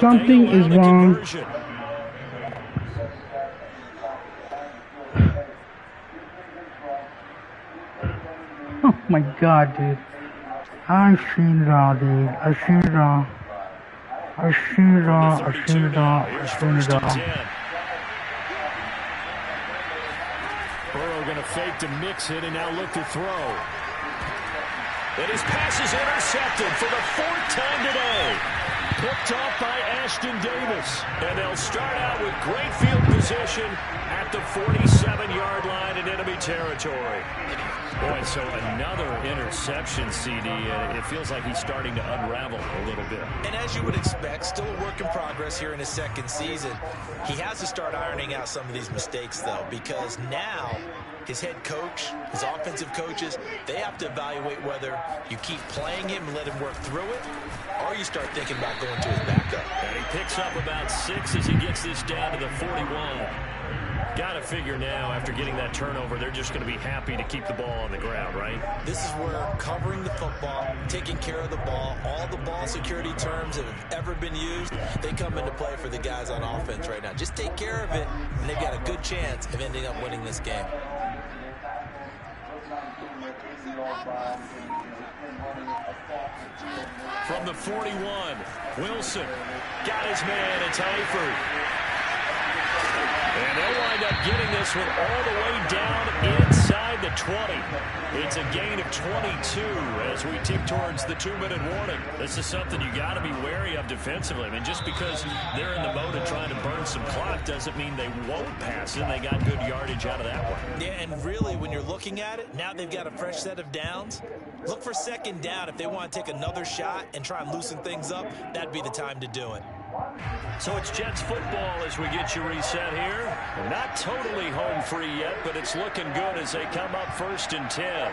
Something is wrong. Oh, my God, dude. I've seen it all, dude. I've seen it all. I've seen it all. I've seen it all. I've seen it all. Burrow going to fake to mix it and now look to throw. And his pass is intercepted for the 4th time today. Picked off by Ashton Davis. And they'll start out with great field position at the 47-yard line in enemy territory. Boy, so another interception, CD. It feels like he's starting to unravel a little bit. And as you would expect, still a work in progress here in his 2nd season. He has to start ironing out some of these mistakes, though, because now his head coach, his offensive coaches, they have to evaluate whether you keep playing him and let him work through it, or you start thinking about going to his backup. And he picks up about 6 as he gets this down to the 41. Got to figure now, after getting that turnover, they're just going to be happy to keep the ball on the ground, right? This is where covering the football, taking care of the ball, all the ball security terms that have ever been used, they come into play for the guys on offense right now. Just take care of it, and they've got a good chance of ending up winning this game. From the 41, Wilson got his man. It's Eifert. And they'll wind up getting this one all the way down inside the 20. It's a gain of 22 as we tick towards the 2-minute warning. This is something you got to be wary of defensively. I mean, just because they're in the mode of trying to burn some clock doesn't mean they won't pass it. They got good yardage out of that one. Yeah, and really, when you're looking at it, now they've got a fresh set of downs. Look for 2nd down. If they want to take another shot and try and loosen things up, that'd be the time to do it. So it's Jets football as we get you reset here. Not totally home free yet, but it's looking good as they come up 1st and 10.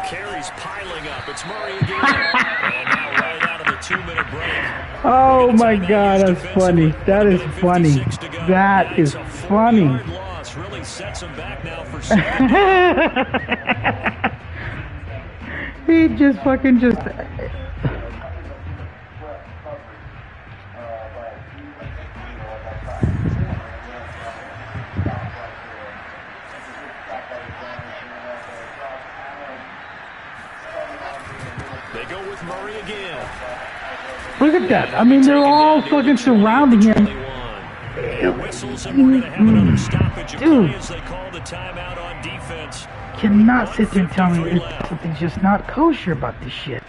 Carries piling up. It's Murray again. And now right out of the 2-minute break. Oh my God, that's funny. That is funny. That is funny. Really sets him back now for He just fucking just. They go with Murray again. Look at that. I mean, they're all fucking surrounding him. Dude, cannot sit there and tell me something's just not kosher about this shit.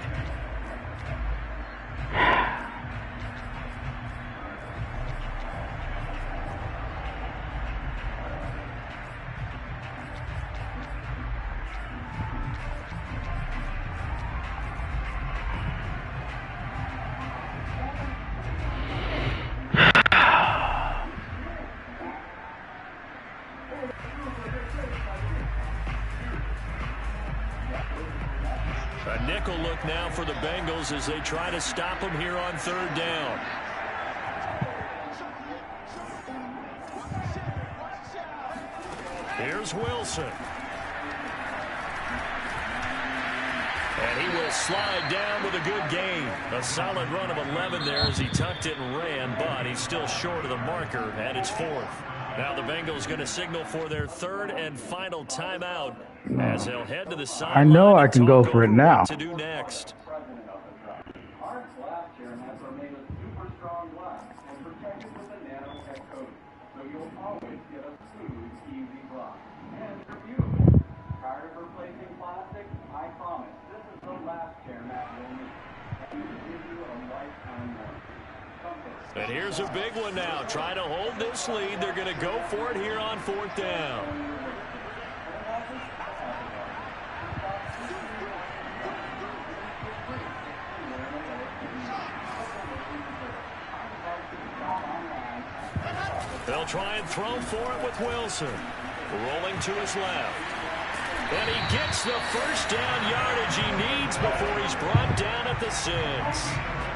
A nickel look now for the Bengals as they try to stop him here on 3rd down. Here's Wilson. And he will slide down with a good gain. A solid run of 11 there as he tucked it and ran, but he's still short of the marker at its 4th. Now the Bengals going to signal for their 3rd and final timeout as they'll head to the sideline. I know I can go for it now. To do next. And here's a big one now. Trying to hold this lead. They're going to go for it here on 4th down. They'll try and throw for it with Wilson. Rolling to his left. And he gets the 1st down yardage he needs before he's brought down at the 6.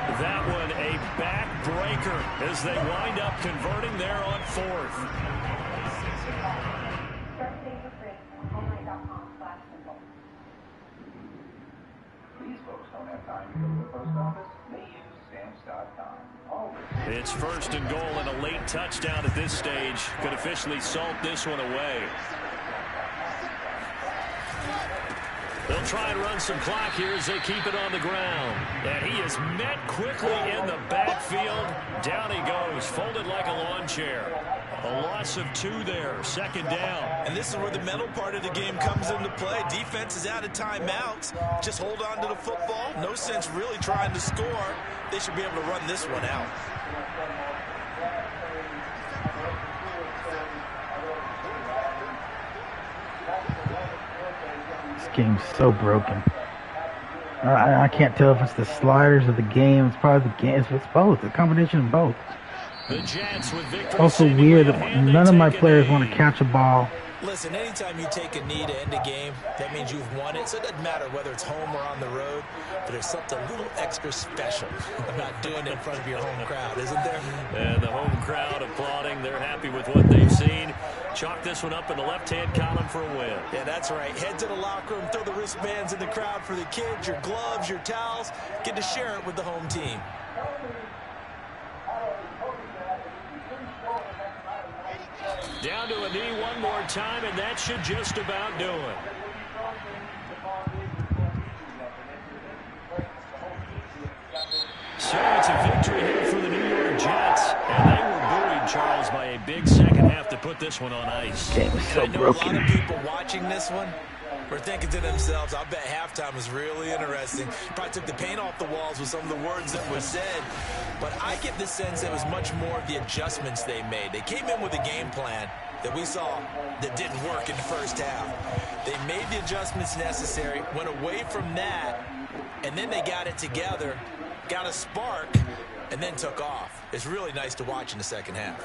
That one a backbreaker as they wind up converting there on 4th. These folks don't have time to go to the post office. They use stamps.com. It's 1st and goal and a late touchdown at this stage could officially salt this one away. They'll try and run some clock here as they keep it on the ground. And he is met quickly in the backfield. Down he goes, folded like a lawn chair. A loss of 2 there, 2nd down. And this is where the mental part of the game comes into play. Defense is out of timeouts. Just hold on to the football. No sense really trying to score. They should be able to run this one out. This game's so broken. I can't tell if it's the sliders of the game. It's probably the game. It's both. A combination of both. The Jets with victory. Also weird that none of my players want to catch a ball. Listen, anytime you take a knee to end a game, that means you've won it. So it doesn't matter whether it's home or on the road, but there's something a little extra special about doing it in front of your home crowd, isn't there? And the home crowd applauding. They're happy with what they've seen. Chalk this one up in the left-hand column for a win. Yeah, that's right. Head to the locker room, throw the wristbands in the crowd for the kids, your gloves, your towels. Get to share it with the home team. Down to a knee one more time, and that should just about do it. So it's a victory here for the New York Jets, and they were buoyed, Charles, by a big second half to put this one on ice. Game is so I know broken. a lot of people watching this one were thinking to themselves, I bet halftime was really interesting. Probably took the paint off the walls with some of the words that were said. But I get the sense it was much more of the adjustments they made. They came in with a game plan that we saw that didn't work in the first half. They made the adjustments necessary, went away from that, and then they got it together, got a spark, and then took off. It's really nice to watch in the second half.